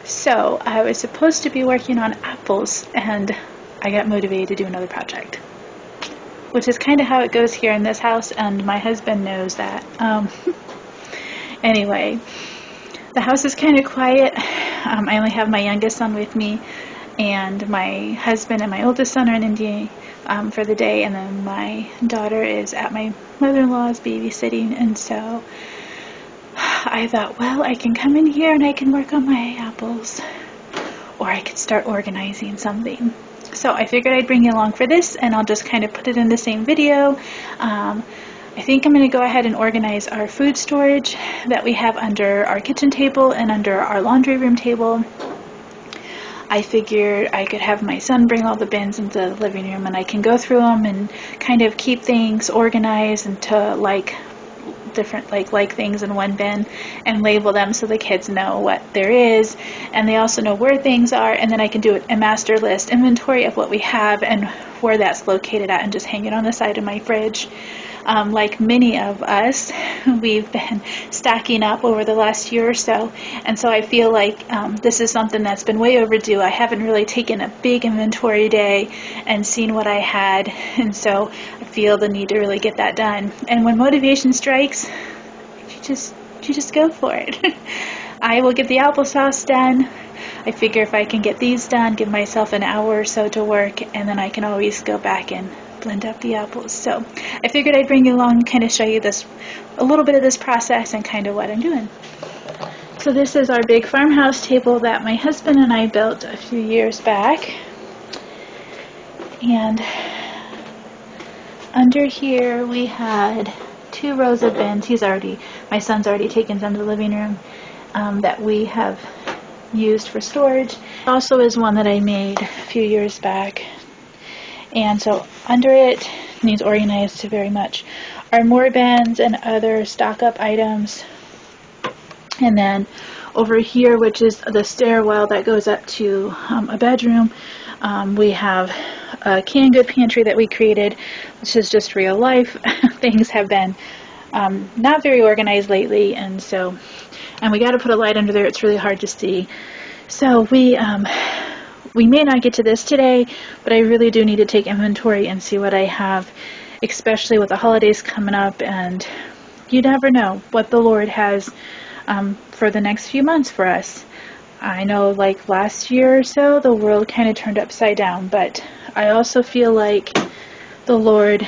So I was supposed to be working on apples, and I got motivated to do another project, which is kind of how it goes here in this house, and my husband knows that. Anyway, the house is kind of quiet. I only have my youngest son with me, and my husband and my oldest son are in India for the day, and then my daughter is at my mother-in-law's babysitting. And so I thought, well, I can come in here and I can work on my apples, or I could start organizing something. So I figured I'd bring you along for this, and I'll just kind of put it in the same video. I think I'm going to go ahead and organize our food storage that we have under our kitchen table and under our laundry room table. I figured I could have my son bring all the bins into the living room, and I can go through them and kind of keep things organized into different like things in one bin and label them so the kids know what there is, and they also know where things are, and then I can do a master list inventory of what we have and where that's located at, and just hang it on the side of my fridge. Like many of us, we've been stacking up over the last year or so, and so I feel like this is something that's been way overdue. I haven't really taken a big inventory day and seen what I had, and so I feel the need to really get that done. And when motivation strikes, you just go for it. I will get the applesauce done. I figure if I can get these done, give myself an hour or so to work, and then I can always go back and blend up the apples. So I figured I'd bring you along and kind of show you a little bit of this process and kind of what I'm doing. So this is our big farmhouse table that my husband and I built a few years back. And under here we had 2 rows of bins. My son's already taken some to the living room that we have used for storage. Also is one that I made a few years back. And so under it needs organized to very much are more bins and other stock-up items. And then over here, which is the stairwell that goes up to a bedroom, we have a canned good pantry that we created, which is just real life. Things have been not very organized lately, and we got to put a light under there. It's really hard to see. So we may not get to this today, but I really do need to take inventory and see what I have, especially with the holidays coming up, and you never know what the Lord has for the next few months for us. I know like last year or so, the world kind of turned upside down, but I also feel like the Lord,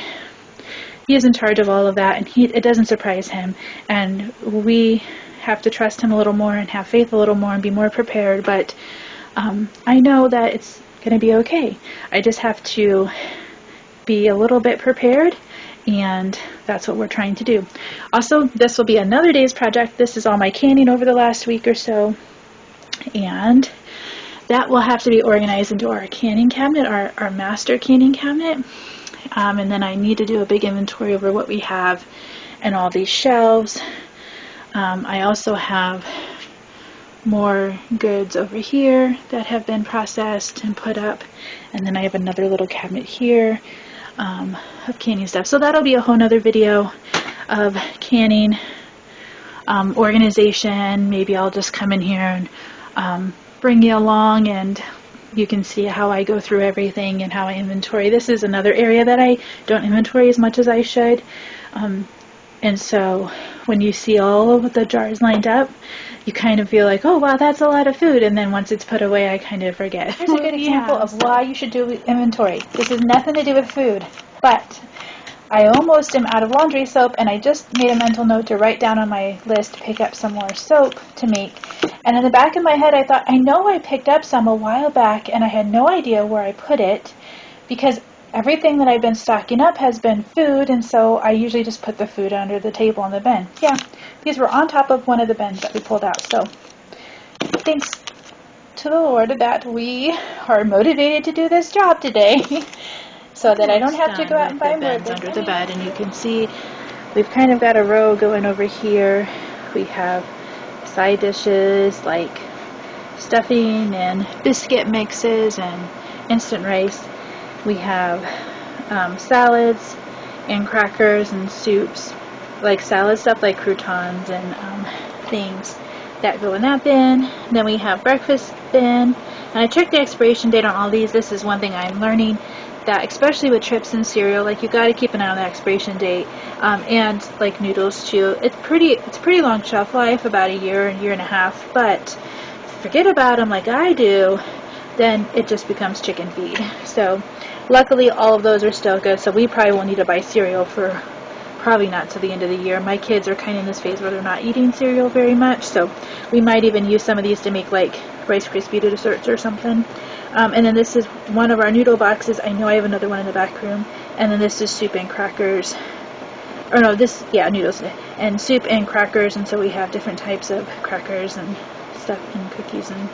He is in charge of all of that, and it doesn't surprise Him, and we have to trust Him a little more and have faith a little more and be more prepared. But I know that it's going to be okay. I just have to be a little bit prepared, and that's what we're trying to do. Also, this will be another day's project. This is all my canning over the last week or so, and that will have to be organized into our canning cabinet, our master canning cabinet. And then I need to do a big inventory over what we have and all these shelves. I also have more goods over here that have been processed and put up, and then I have another little cabinet here of canning stuff. So that'll be a whole nother video of canning organization. Maybe I'll just come in here and bring you along, and you can see how I go through everything and how I inventory. This is another area that I don't inventory as much as I should. And so when you see all of the jars lined up, you kind of feel like, oh, wow, that's a lot of food. And then once it's put away, I kind of forget. Here's a good example of why you should do inventory. This has nothing to do with food, but I almost am out of laundry soap, and I just made a mental note to write down on my list to pick up some more soap to make. And in the back of my head, I thought, I know I picked up some a while back, and I had no idea where I put it, because everything that I've been stocking up has been food, and so I usually just put the food under the table in the bin. Yeah, these were on top of one of the bins that we pulled out. So thanks to the Lord that we are motivated to do this job today, so that I don't have to go out and buy more under the bed. And you can see we've kind of got a row going over here. We have side dishes like stuffing and biscuit mixes and instant rice. We have salads and crackers and soups, like salad stuff like croutons and things. that go in that bin. Then we have breakfast bin, and I checked the expiration date on all these. This is one thing I'm learning, that especially with chips and cereal, like you got to keep an eye on the expiration date, and like noodles too. It's pretty long shelf life, about a year and a half. But forget about them like I do, then it just becomes chicken feed. So luckily all of those are still good, so we probably won't need to buy cereal for probably not till the end of the year. My kids are kind of in this phase where they're not eating cereal very much, so we might even use some of these to make like Rice Krispie desserts or something. And then this is one of our noodle boxes. I know I have another one in the back room. And then this is soup and crackers. Or no, noodles and soup and crackers. And so we have different types of crackers and stuff and cookies and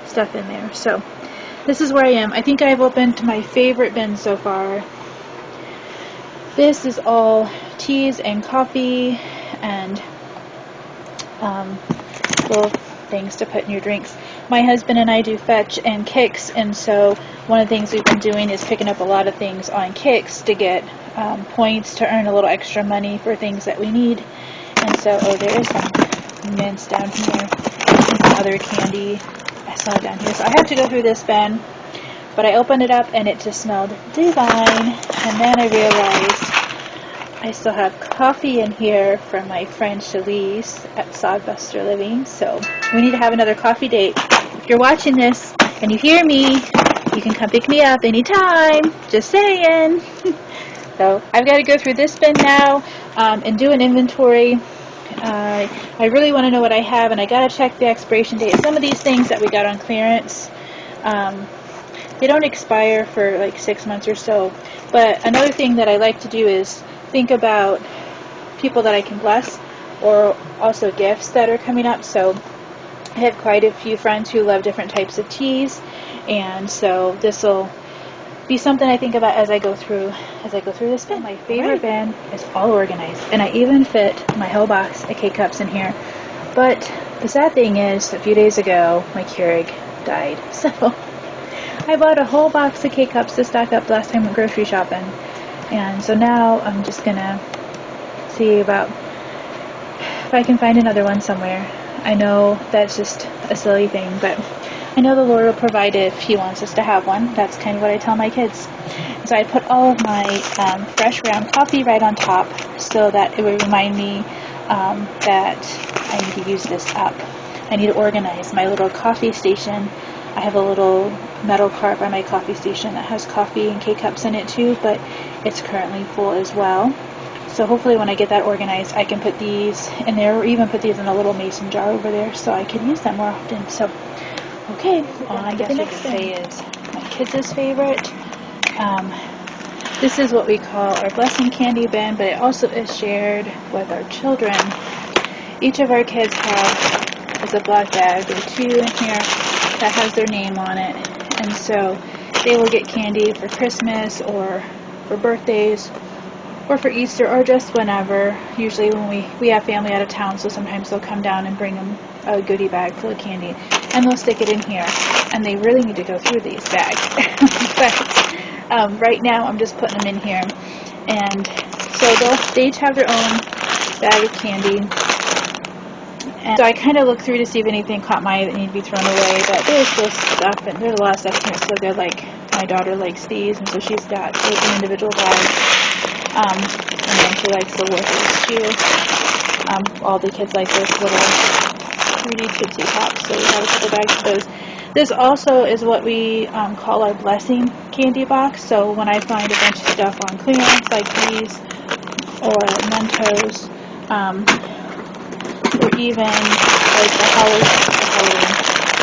stuff in there. So this is where I am. I think I've opened my favorite bin so far. This is all teas and coffee and little things to put in your drinks. My husband and I do Fetch and Kicks, and so one of the things we've been doing is picking up a lot of things on Kicks to get points to earn a little extra money for things that we need. And so, there is some mints down here and some other candy I saw down here. So I have to go through this bin, but I opened it up and it just smelled divine. And then I realized I still have coffee in here from my friend Shalise at Sodbuster Living, so we need to have another coffee date. If you're watching this and you hear me, you can come pick me up anytime. Just saying. So I've got to go through this bin now and do an inventory. I really want to know what I have, and I got to check the expiration date. Some of these things that we got on clearance, they don't expire for like 6 months or so. But another thing that I like to do is think about people that I can bless, or also gifts that are coming up. So I have quite a few friends who love different types of teas, and so this will be something I think about as I go through this bin. My favorite bin is all organized, and I even fit my whole box of K-Cups in here. But the sad thing is, a few days ago my Keurig died, so I bought a whole box of K-Cups to stock up last time I went grocery shopping. And so now I'm just gonna see about if I can find another one somewhere. I know that's just a silly thing, but I know the Lord will provide if He wants us to have one. That's kind of what I tell my kids. So I put all of my fresh ground coffee right on top so that it would remind me that I need to use this up. I need to organize my little coffee station. I have a little metal cart by my coffee station that has coffee and K-Cups in it too, but it's currently full as well. So hopefully when I get that organized, I can put these in there, or even put these in a little mason jar over there so I can use them more often. So, okay, on to the next thing is my kids' favorite. This is what we call our blessing candy bin, but it also is shared with our children. Each of our kids has a black bag or two in here that has their name on it, and so they will get candy for Christmas or for birthdays or for Easter or just whenever. Usually when we have family out of town, so sometimes they'll come down and bring them a goodie bag full of candy, and they'll stick it in here, and they really need to go through these bags. But right now I'm just putting them in here, and so they each have their own bag of candy. And so I kind of look through to see if anything caught my eye that need to be thrown away, but there's still stuff, and there's a lot of stuff in here so good. Like, my daughter likes these, and so she's got an individual bag, and then she likes the Warheads too. All the kids like those little 3D Tootsie Pops, so we have a couple bags of those. This also is what we call our blessing candy box, so when I find a bunch of stuff on clearance, like these, or Mentos, or even like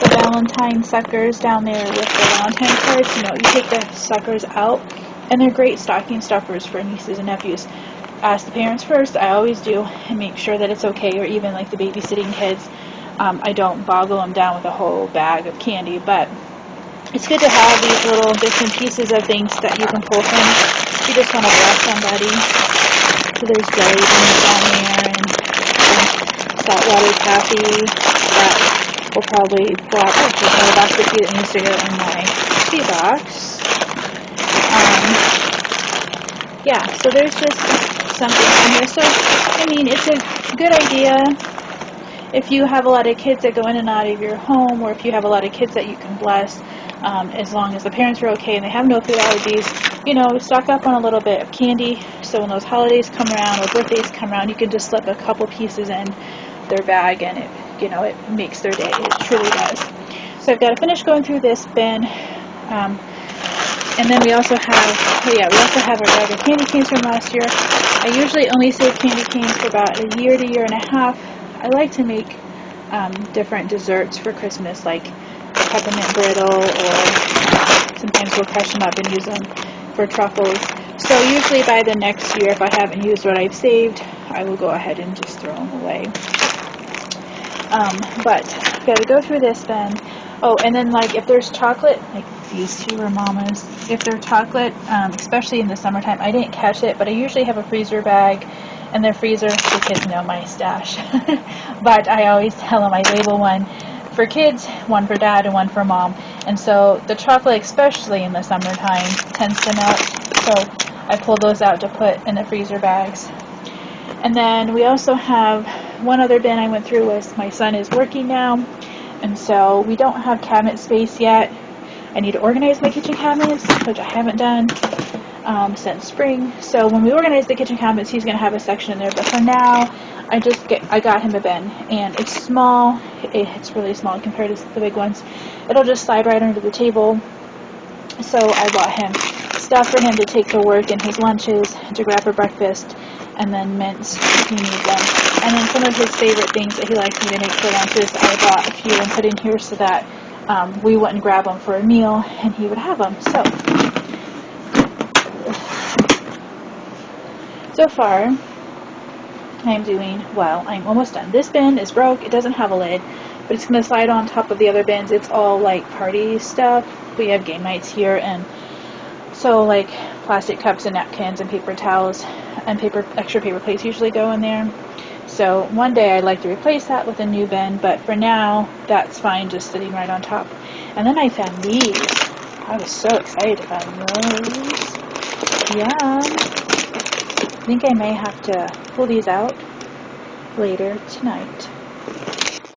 the Valentine suckers down there with the Valentine cards. You take the suckers out, and they're great stocking stuffers for nieces and nephews. Ask the parents first, I always do, and make sure that it's okay, or even like the babysitting kids. I don't boggle them down with a whole bag of candy, but it's good to have these little bits and pieces of things that you can pull from if you just want to bless somebody. So there's jelly beans down there, and saltwater taffy that will probably pull out. There's another box of tea that needs to go in my tea box. Yeah, so there's just something in here. So, I mean, it's a good idea if you have a lot of kids that go in and out of your home, or if you have a lot of kids that you can bless, as long as the parents are okay and they have no food allergies, you know, stock up on a little bit of candy, so when those holidays come around or birthdays come around, you can just slip a couple pieces in their bag, and it, you know, it makes their day. It truly does. So I've got to finish going through this bin, and then we also have, we also have our bag of candy canes from last year. I usually only save candy canes for about a year to year and a half. I like to make different desserts for Christmas, like peppermint brittle, or sometimes we'll crush them up and use them for truffles. So usually by the next year, if I haven't used what I've saved, I will go ahead and just throw them away. But I've got to go through this then. Oh, and then like if there's chocolate, like these two are Mama's. If they're chocolate, especially in the summertime, I didn't catch it, but I usually have a freezer bag in their freezer. The kids know my stash. But I always tell them I label one for kids, one for dad, and one for mom. And so the chocolate, especially in the summertime, tends to melt. So I pull those out to put in the freezer bags. And then we also have one other bin I went through was my son is working now, and so we don't have cabinet space yet. I need to organize my kitchen cabinets, which I haven't done since spring. So when we organize the kitchen cabinets, he's going to have a section in there. But for now, I got him a bin, and it's small. It's really small compared to the big ones. It'll just slide right under the table. So I bought him stuff for him to take to work and his lunches, to grab for breakfast, and then mints if he needs them. And then some of his favorite things that he likes me to make for lunches, I bought a few and put in here so that we wouldn't grab them for a meal and he would have them. So far, I'm doing well. I'm almost done. This bin is broke. It doesn't have a lid, but it's going to slide on top of the other bins. It's all like party stuff. We have game nights here, and so like plastic cups and napkins and paper towels and extra paper plates usually go in there. So one day I'd like to replace that with a new bin, but for now that's fine, just sitting right on top. And then I found these. I was so excited to find those. Yeah. I think I may have to pull these out later tonight.